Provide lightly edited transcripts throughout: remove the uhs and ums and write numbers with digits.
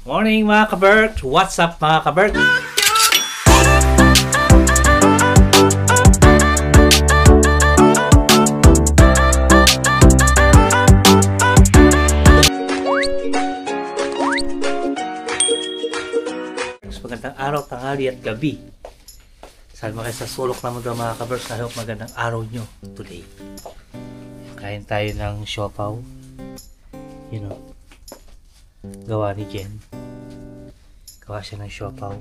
Morning mga ka-Bert! What's up mga ka-Bert? Magandang araw, tanghali at gabi. Salma kayo sa sulok na mundo mga ka-Bert. I hope magandang araw nyo today. Kain tayo ng siopaw. You know, gawa ni Jen. Gawa siya ng siopaw.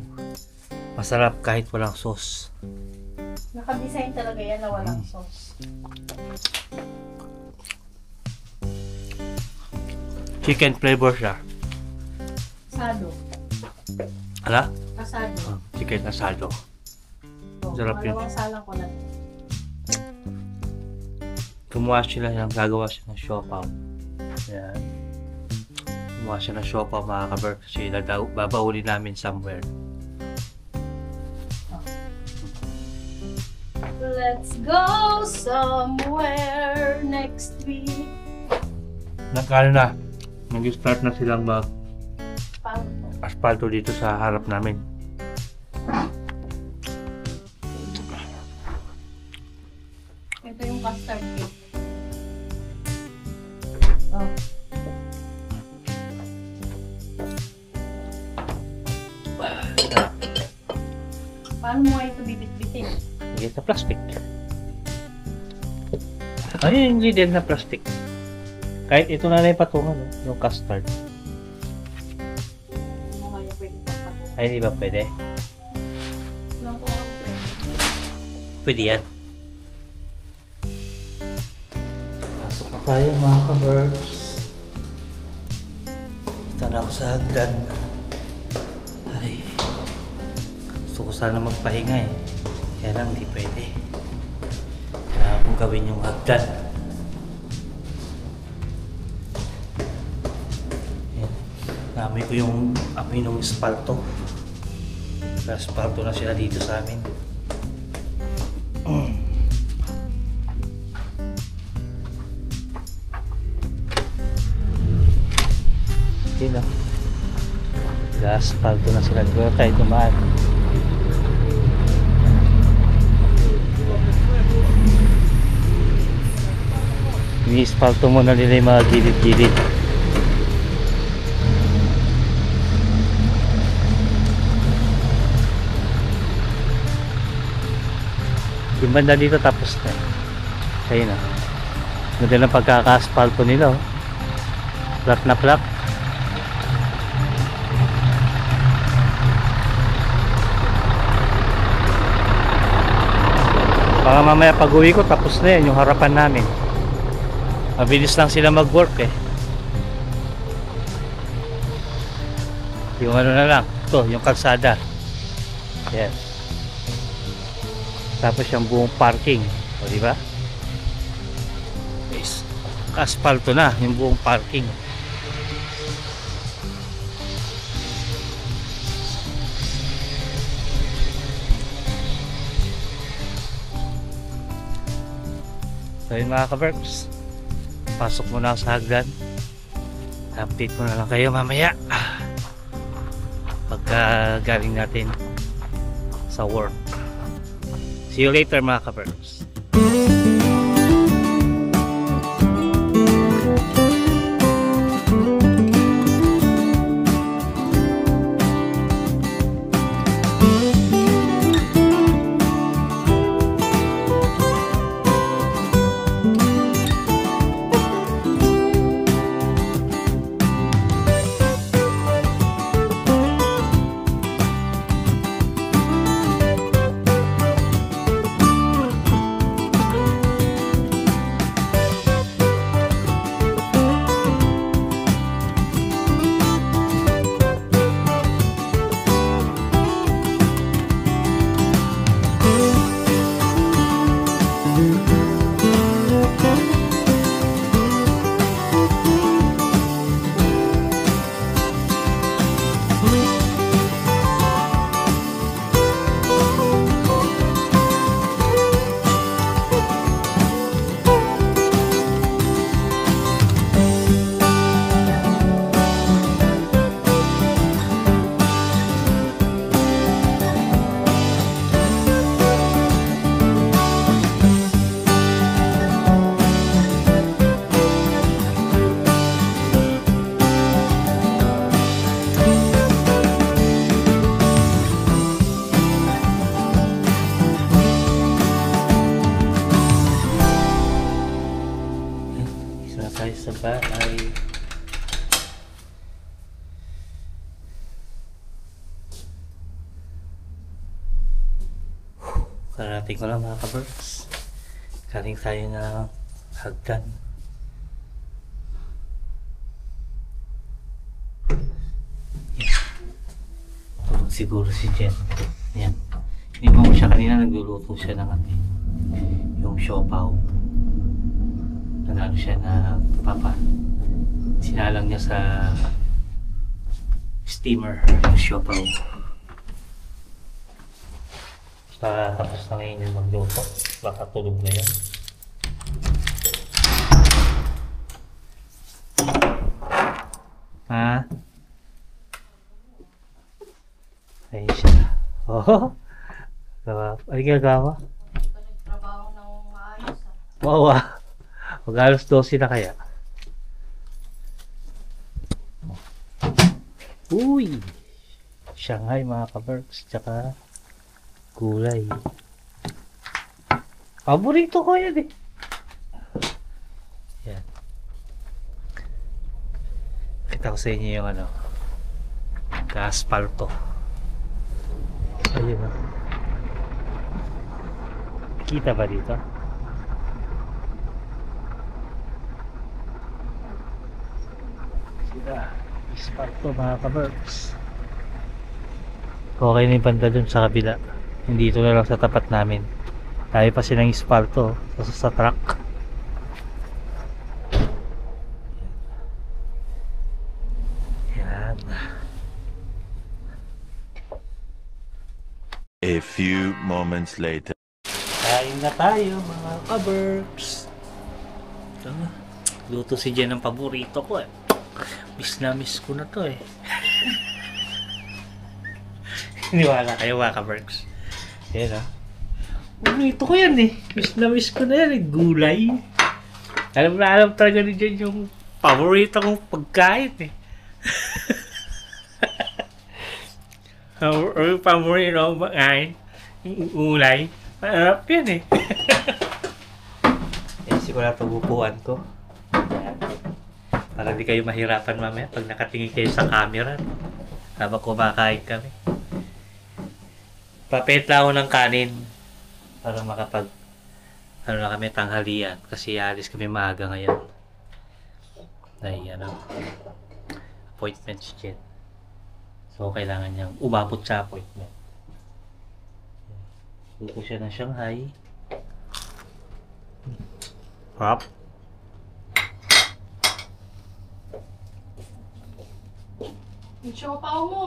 Masarap kahit walang sauce. Naka-design talaga yan na walang sauce. Chicken flavor siya. Asado. Ala? Asado. Chicken asado. So, Sarap yun. malawang salang ko na. Gumawa sila ng gagawa siya ng siopaw. Yan. Gumawa siya ng siopaw mga ka-Bert. Kasi babauli namin somewhere. Let's go somewhere next week. Nag-ano na. Nag-start na silang Paano? asfalto dito sa harap namin. Ito yung custard cake. Oh. Paano mo ito bibit-bitin? Hindi sa plastic. Ano yung ingredient na plastic? Kahit ito na lang patungan, yung custard. Ano nga yung pwede pagpapag? Ay, hindi ba pwede? Lang ko ako pwede. Pwede yan. Pasok na tayo mga ka-Berts. Ito na ako sa hagdan. Ay, gusto ko sana magpahinga eh. Kaya lang hindi pwede. Kailangan kong gawin yung hagdan. Yan. Namoy ko yung amoy ng espalto. Espalto na sila dito sa amin. Yun na. Gaspalto na sila. Dito tayo dumaan. I-espalto mo na nila yung mga gilid-gilid. Yung banda dito tapos na. Ayun na. Ganda ng pagkaka-aspalto nila. Oh. Flat na flat. Baka mamaya pag-uwi ko tapos na yan yung harapan namin. Mabilis lang sila mag-work eh. Yung ano na lang, ito, yung kalsada. Yan. Tapos yung buong parking. O diba? Yes. Asfalto na yung buong parking. So yun mga ka-Berks, pasok muna ako sa hagdan. Update mo na lang kayo mamaya pagka galing natin sa work. See you later mga ka-Berks. Parating ko lang mga kabers. Kaling tayo ng hagdan. Yan. Tulog siguro si Jen. Yan. Hindi mo siya kanina nagluluto siya ng ano, yung siopaw. Nanalo siya na papa. Sinalang niya sa steamer yung siopaw. Tapos na ngayon yung magluto. Baka tulog na yan. Ha? Ayun siya. Oh! Ano ginagawa? Hindi ka nagtrabaho ng maayos ah. Wow ah! Mag-alas 12 na kaya. Uy! Shanghai mga kaberks. Tsaka gulay. Paborito ko yan eh. Yan. Kita ko sa inyo yung ano. Ka-aspalto. Ayun ah. Kita ba dito? Sila. Aspalto mga kaberks. Okay na yung banda dun sa kabila. Hindi ito na lang sa tapat namin. Tayo pa silang aspalto sa truck. Yan. A few moments later. Kain na tayo mga kaberks. Ito na. Luto si Jen ng paborito ko eh. Miss na miss ko na to eh. Niwala kayo mga kaberks. Yan ah. Paborito ko yan eh. Miss ko na yan eh. Gulay. Alam talaga ni Jen yung paborito kong pagkain eh. Ang paborito kong pagkain. Yung gulay. Marap yan eh. Yan siguro pagupuan ko. Yan. Para di kayo mahirapan mamaya pag nakatingin kayo sa camera. Habang kumakain kami. Papetla ako ng kanin. Para makapag ano na kami tanghalian. Kasi alis kami maaga ngayon. Ay ano. Appointment shit. So kailangan niyang umabot sa appointment. Luto siya ng Shanghai. Hop. Yung siopaw mo.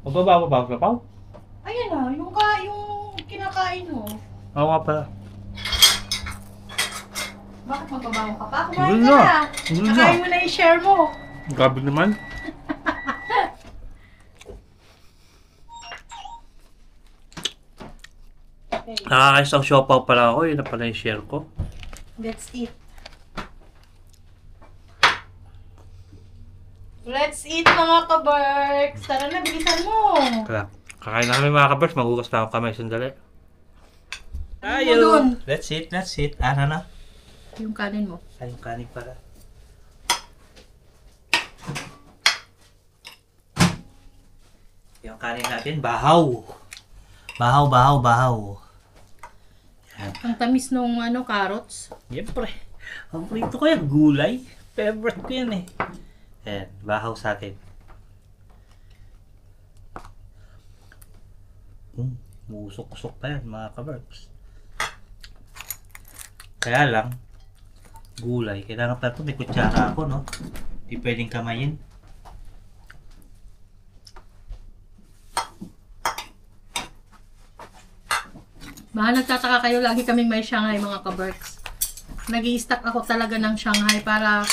Mababaw. Ayan ah, yung kinakain mo. Oo nga pala. Bakit magbabaho ka pa? Hindi Kumain ka na. na. Hindi na. Nakain mo na yung share mo. Grabe naman. Okay, Nakakaisang siopaw pala ako. Yun na pala yung share ko. let's eat. Let's eat mga kabarks. Tara na, bilisan mo. Kaya, kakain na kami mga kabers. Magugas na ako kamay. Sandali. Ano mo dun? Let's eat. Ano na? Yung kanin mo. Ay, yung kanin pala. Yung kanin natin, bahaw. Bahaw. Yan. Ang tamis nung carrots. Siyempre. Ang prito ko yan, gulay. Favorite ko yan eh. Ayan, bahaw sa atin. Musok-usok pa yan mga kaberks. Kaya lang, gulay. Kailangan pa ito, may kutsara ako, no? Hindi pwedeng kamayin. Baka nagtataka kayo, lagi kaming may Shanghai mga kaberks. Nag-i-stack ako talaga ng Shanghai para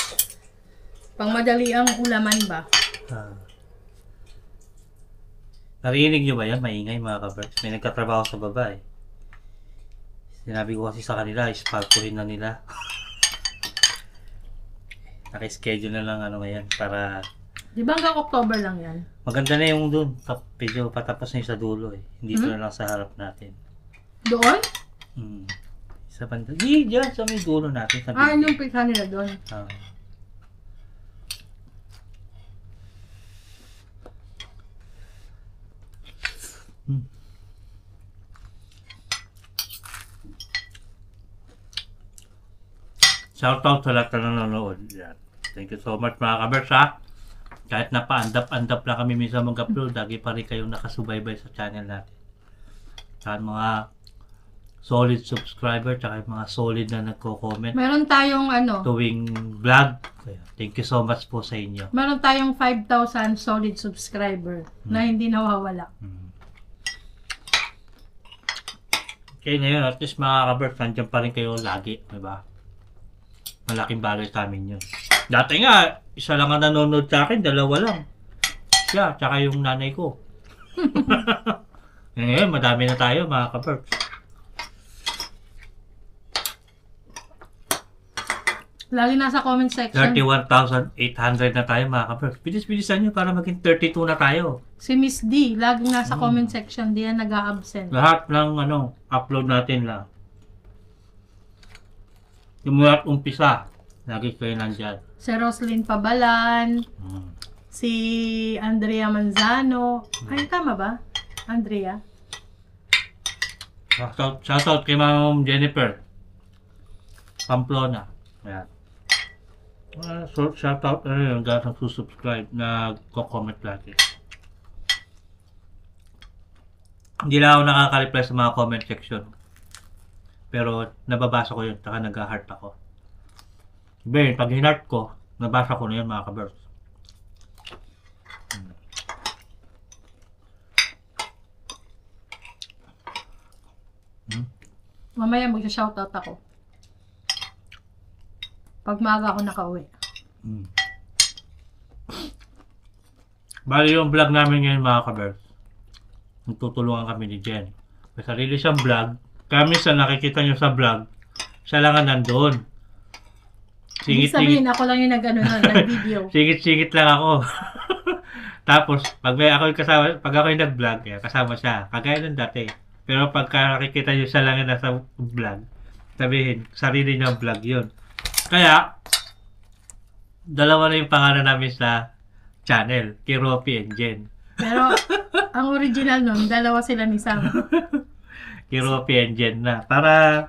pang madali ang ulaman ba. Narinig nyo ba yan? Maingay mga kaberks. May nagkatrabaho sa baba eh. Sinabi ko kasi sa kanila, ispaltuhin na nila. Naka-schedule na lang ano ngayon para... Di ba hanggang October lang yan? Maganda na yung dun. Video patapos na yung sa dulo eh. Hindi ito na lang sa harap natin. Doon? Sa banda. Di, dyan sa may dulo natin. Sa Ah, video. yung pizza nila doon. Shoutout sa lahat na nanonood. Yan. Thank you so much mga kabers ha. Kahit napaandap-andap lang kami minsan mag-upload, lagi pa rin kayong nakasubaybay sa channel natin. At mga solid subscriber, tsaka yung mga solid na nagko-comment Meron tayong tuwing vlog. Kaya, thank you so much po sa inyo. meron tayong 5,000 solid subscriber na hindi nawawala. Okay, ngayon at least mga kabers, nandiyan pa rin kayo lagi, di ba? Malaking bagay sa amin yun. Dati nga, isa lang ang nanonood sa akin, dalawa lang. Siya, tsaka yung nanay ko. Ngayon, madami na tayo mga kabers. Lagi nasa comment section. 31,800 na tayo mga kabers. Bilis-bilisan nyo para maging 32 na tayo. Si Miss D, laging nasa comment section. Di yan nag-a-absent. Lahat ng upload natin lang. Yung mula umpisa, lagi kayo nandyan. Si Roslyn Pabalan, si Andrea Manzano. Ay, tama ba? Andrea? Shoutout kay Ma'am Jennifer Pamplona. Ayan. So, shoutout yung guys ang susubscribe na comment lagi. Hindi lang ako nakaka-reply sa mga comment section. Pero nababasa ko yun, saka nag-heart ako. Iba pag hinart ko, nabasa ko na yun mga kabers. Mamaya mag-shoutout ako. Pag maaga ako nakauwi. Bali yung vlog namin ngayon mga kabers. Nagtutulungan kami ni Jen. May sarili siyang vlog. Kami sa nakikita nyo sa vlog, siya lang ang nandun. Hindi sabihin ako lang yung nag-video. Singit-singit lang ako. Tapos, pag ako yung nag-vlog, kasama siya. Kagaya ng dati. Pero pagka nakikita nyo siya lang yung nasa vlog, sabihin, sarili niyang vlog yun. Kaya, dalawa na yung pangalan namin sa channel, kay Ropi and Jen. Pero, ang original nun, dalawa sila ni Sam. Kay Ropi and Jen na. Para,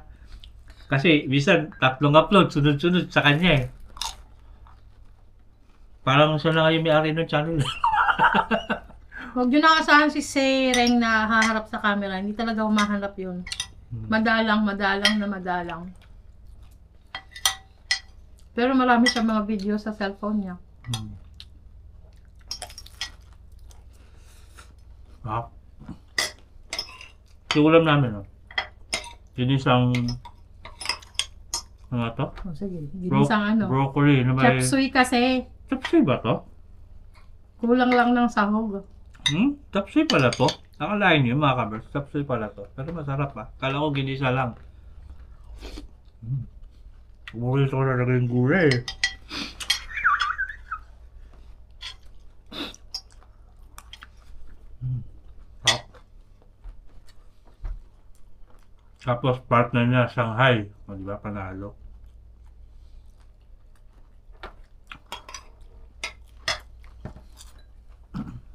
kasi, minsan, tatlong upload, sunod-sunod sa kanya eh. Parang siya na yung may-ari ng channel. Huwag nyo nakasahan si Sereng na haharap sa camera. Hindi talaga umahanap yun. Madalang na madalang. Pero marami siya mga video sa cellphone niya. Yung ulam namin, yun isang ano to? Oh, sige, ginisang broccoli na may... Chapsuy kasi. Chapsuy ba to? Kulang lang ng sahog. Chapsuy pala to? Nakalain nyo mga kabers, chapsuy pala to. Pero masarap Kala ko ginisa lang. Bukit ko na naging gulay. Tapos partner niya, Shanghai. O, diba, panalo.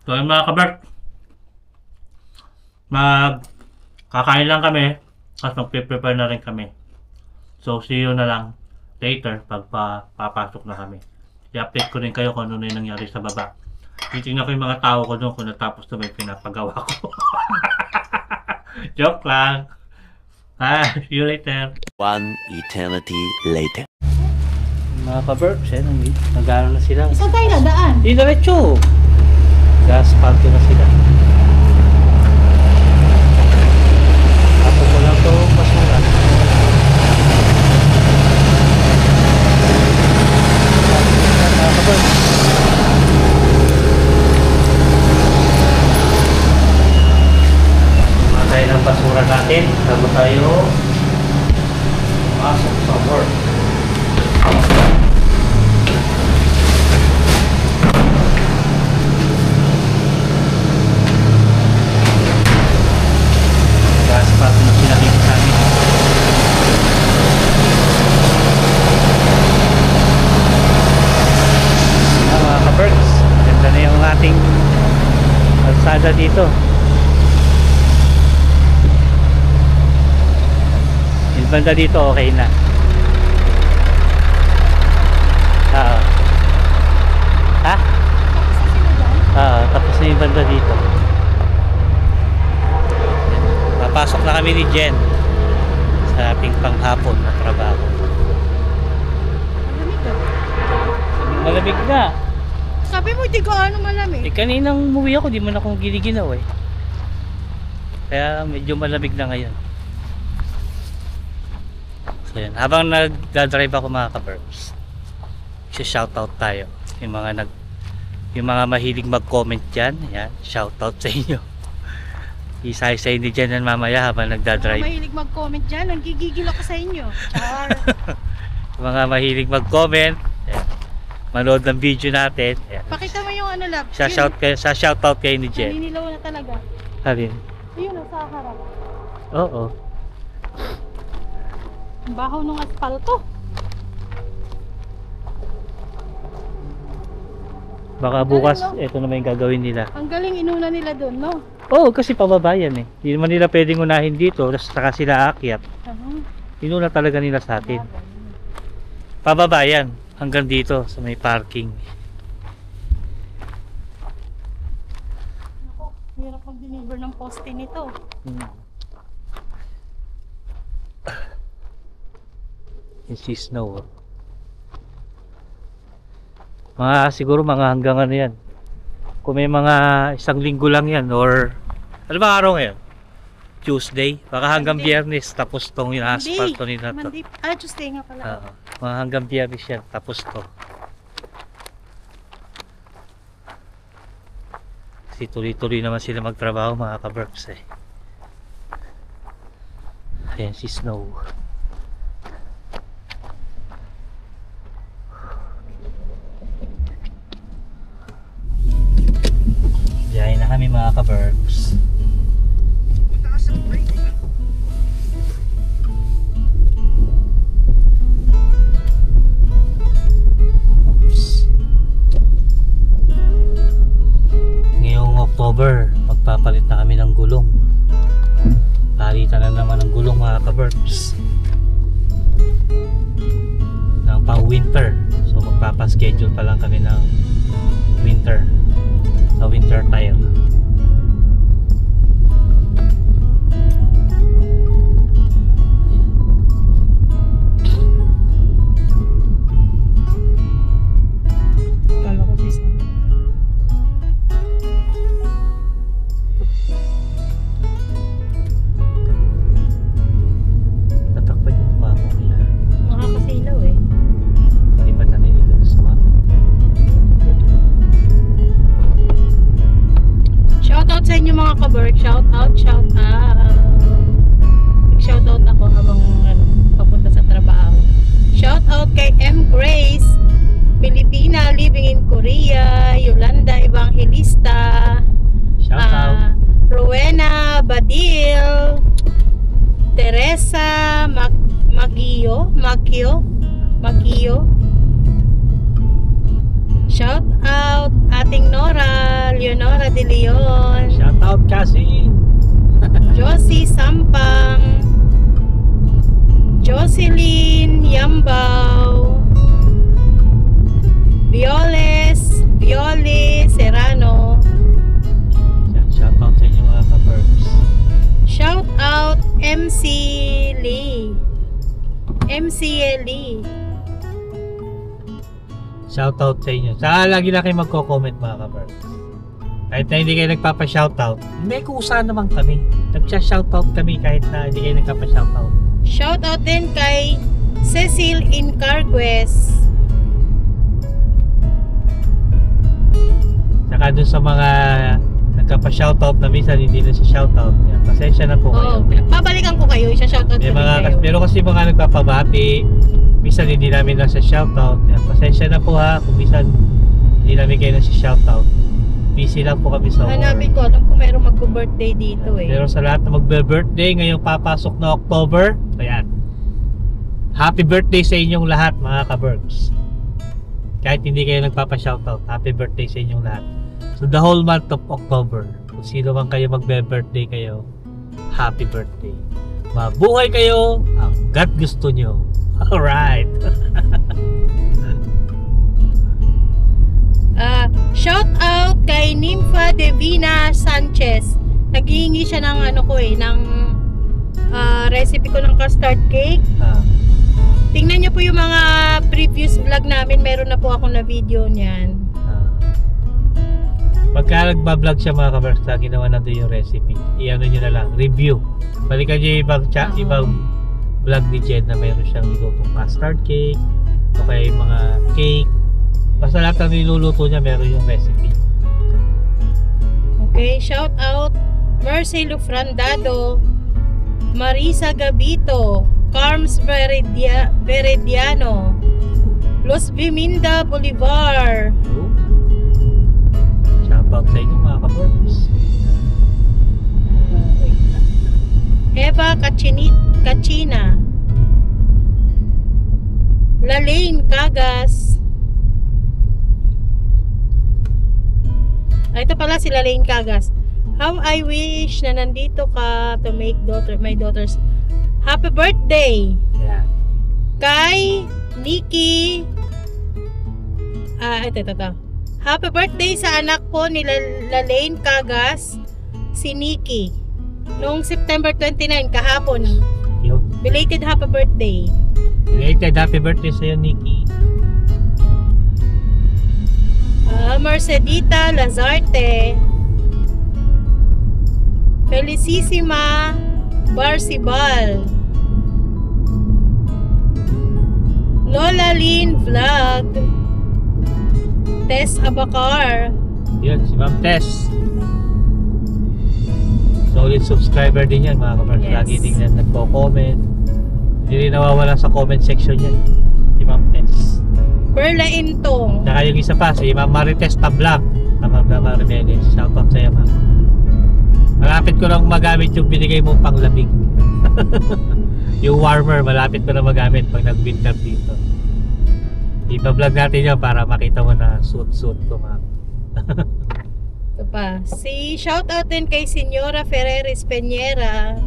So, yung mga kabert, kakain lang kami, at magpe-prepare na rin kami. So, see you na lang later pag papasok na kami. I-update ko rin kayo kung ano na yung nangyari sa baba. Titingnan ko yung mga tao ko doon kung natapos na may pinapagawa ko. Joke lang. See you later. One eternity later. Mga ka-verbs, nag-aaral na sila. Saan tayo nadaan? Diretso! Gas-park na sila. Tapos ko lang ito basura. Mga ka-verbs. Matay ng basura natin. Bago tayo pasok sa work. Gas-park na sila dito sa amin. Mga ka-Berks, ganda na yung ating kalsada dito. Yung banda dito okay na. banda dito. Papasok na kami ni Jen sa ating panghapon na trabaho. Malamig ka. Malamig na. Sabi mo, hindi ko ano malamig. Kaninang umuwi ako, di mo na akong giniginaw eh. Kaya medyo malamig na ngayon. So yan, habang nagdadrive ako mga ka-Burbs, shoutout tayo. Yung mga mahilig mag-comment dyan, yan, shoutout sa inyo. Isa-isa hindi dyan yan mamaya habang nagdadrive. Mahilig mag-comment dyan, nanggigigil ako sa inyo. Char. Yung mga mahilig mag-comment, yan, manood ng video natin. Yan. Pakita mo yung ano, love. Sa shoutout kayo ni Jen. Naninilaw na talaga. Alin? Yun, nasa harap. Oo. Ang bahaw ng asfalto. Baka bukas, ito naman yung gagawin nila. Ang galing inuna nila doon, no? Oo, kasi pababa yan eh. Hindi naman nila pwedeng unahin dito, tapos saka sila aakyat. Inuna talaga nila sa atin. Pababa yan, hanggang dito sa may parking. Ako, hirap mag-deliver ng poste nito. Yung si snow. Siguro mga hanggang ano yan. Kung may mga isang linggo lang yan or ano ba araw ngayon? Tuesday? Baka hanggang Biyernes tapos tong yung asphalt to nila to. Monday. Tuesday nga pala. Mga hanggang Biyernes yan tapos to. Kasi tuloy-tuloy naman sila magtrabaho mga ka-Burbs eh. Ayan si Snow. Biyahe na kami mga ka-Burbs. Ngayong October, magpapalit na kami ng gulong. Palitan na naman ng gulong mga ka-Burbs. Ng pang winter. So magpapaschedule pa lang kami ng winter. Sa winter tire. Kala ko bisa. Tatakpan yung mukha mo kaya. Nakakasilaw eh. Hindi pa naniligan sa mga. Shoutout sa inyo mga ka-work. Shoutout. Nag-shoutout ako habang papunta sa trabaho. Shoutout kay M. Grace, Pilipina, living in Korea. Yolanda Evangelista. Shoutout. Rowena Badil. Teresa Magio. Shout out ating Nora, Leonora De Leon, Shoutout kasi. Josie Sampang, Jocelyn Yambao, Viole Serrano. Shoutout sa inyo mga ka-Burbs. Shout out MC Lee. Shoutout sa inyo. Saka lagi na kayo magko-comment mga ka-Burbs. Kahit na hindi kayo nagpapa-shoutout, may kusa naman kami. Nagsha-shoutout kami kahit na hindi kayo nagpapa-shoutout. Shout out din kay Cecil Incargues. Saka dun sa mga nagpapa-shoutout na minsan hindi na si shoutout. Yan, pasensya na po kayo. Babalikan ko kayo, isa-shoutout ko May din kayo. pero kasi mga nagpapabati, minsan hindi namin nasa shoutout. Yan, pasensya na po ha kung minsan hindi namin kayo nasa shoutout. Busy lang po kami sa work. Hanapin ko, alam ko merong magbo-birthday dito eh. Pero sa lahat na magbe-birthday ngayong papasok na October, ayan. Happy birthday sa inyong lahat mga ka-Burbs. Kahit hindi kayo nagpapa-shoutout, happy birthday sa inyong lahat. So the whole month of October, kung sino man kayo magbe-birthday kayo, happy birthday. Mabuhay kayo hanggat gusto nyo. Alright. Shout out kay kay Nympha Divina Sanchez. Naghihingi siya ng recipe ko ng custard cake. Tingnan niyo po yung mga previous vlog namin. Meron na po ako na video niyan. Pagka nagbablog siya mga kabers, lagi naman nandun yung recipe. I-ano nyo na lang, review. Balikan nyo yung ibang vlog ni Jen na meron siyang nilutong custard cake o kaya yung mga cake. Basta lahat ng niluluto niya meron yung recipe. Okay, shout out Mercy Lufrandado, Marisa Gabito, Carms Veridiano, Los Biminda Bolivar. Shoutout sa inyo mga kabers. Eva Kachina, Lalaine Cagas. Ito pala si Lalaine Cagas. How I wish na nandito ka to make my daughter's happy birthday. Yeah. Kay Nikki. Ito. Happy birthday sa anak ko ni Lalaine Cagas, si Nikki. Noong September 29, kahapon. Yun. Belated happy birthday. Belated happy birthday sa'yo, Nikki. Mercedita Lazarte, Felicissima Barsibal, Lola Lynn Vlog, Tess Abacar. Yun, si Ma'am Tess. Solid subscriber din yan mga kabers. Yes. Lagi din yan nagpo-comment. Hindi rin nawawala sa comment section yan. Si Ma'am Tess. Perla Intong. Saka yung isa pa, si Ma'am Marites Tablang. Ma'am Marimeles. Shoutout sa'yo, Ma'am. Malapit ko lang magamit yung binigay mong panglamig. Yung warmer, malapit ko na magamit pag nag-winter dito. Ipa-vlog natin yan para makita mo na suit ko, Ma'am. Ito pa. Shoutout din kay Senyora Ferreris Peñera.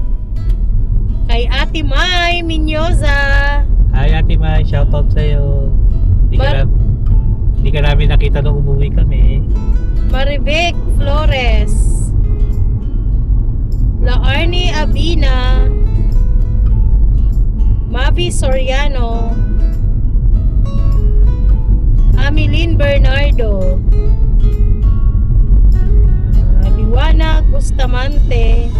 Kay Ate Mai Minyoza. Hi Ate Mai, shoutout sa'yo. Hindi ka namin nakita nung umuwi kami. Marivic Flores, La Arnie Abina, Mavi Soriano, Amilin Bernardo, Liwana Bustamante,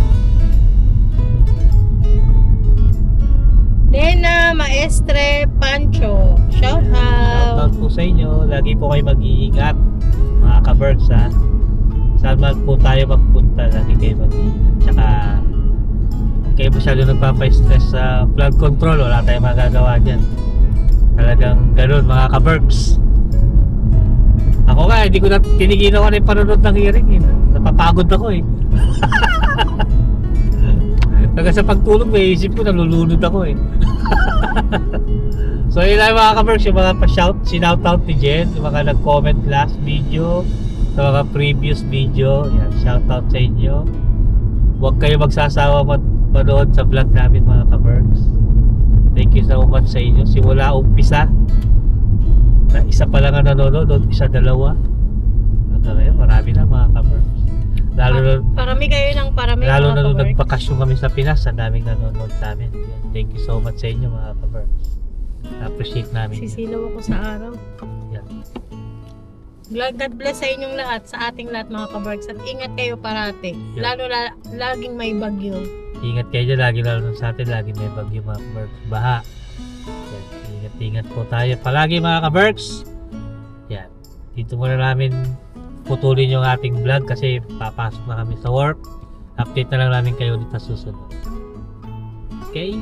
Nena Maestre Pancho. Shout out. Shoutout po sa inyo. Lagi po kayo mag-iingat mga ka-Berks, ha. Saan man po tayo magpunta, lagi kayo mag-iingat. Tsaka huwag kayo masyado nagpapa-stress sa flood control. Wala tayong magagawa dyan. Talagang ganun mga ka-Berks. Ako nga, hindi ko na tinigilan ko na yung panonood ng hearing. Napapagod ako eh. Hanggang sa pagtulog, may isip ko, nalulunod ako eh. So yun lang mga ka-Berks, yung mga sinoutout ni Jen, yung mga nag-comment last video, sa mga previous video, yan, shoutout sa inyo. Huwag kayo magsasawa manood sa vlog namin mga ka-Berks. Thank you so much sa inyo. Simula umpisa, na isa pa lang ang nanonood, isa dalawa. At ngayon, marami na mga ka-Berks. Parami kayo ng parami. Lalo na nung ka-Berks. nagbakasyon kami sa Pinas, ang daming nanonood sa amin. Thank you so much sa inyo mga ka-Berks. Appreciate namin. Sisilaw ako sa araw. Yan. God bless sa inyong lahat, sa ating lahat mga ka-Berks. At ingat kayo parate. Yeah. Laging may bagyo. Ingat kayo dyan, lagi lalo sa atin, lagi may bagyo mga ka-Berks. Baha. Yan. Ingat po tayo palagi mga ka-Berks. Yan. Dito muna namin putulin yung ating vlog kasi papasok na kami sa work. Update na lang namin kayo dito sa susunod. Okay?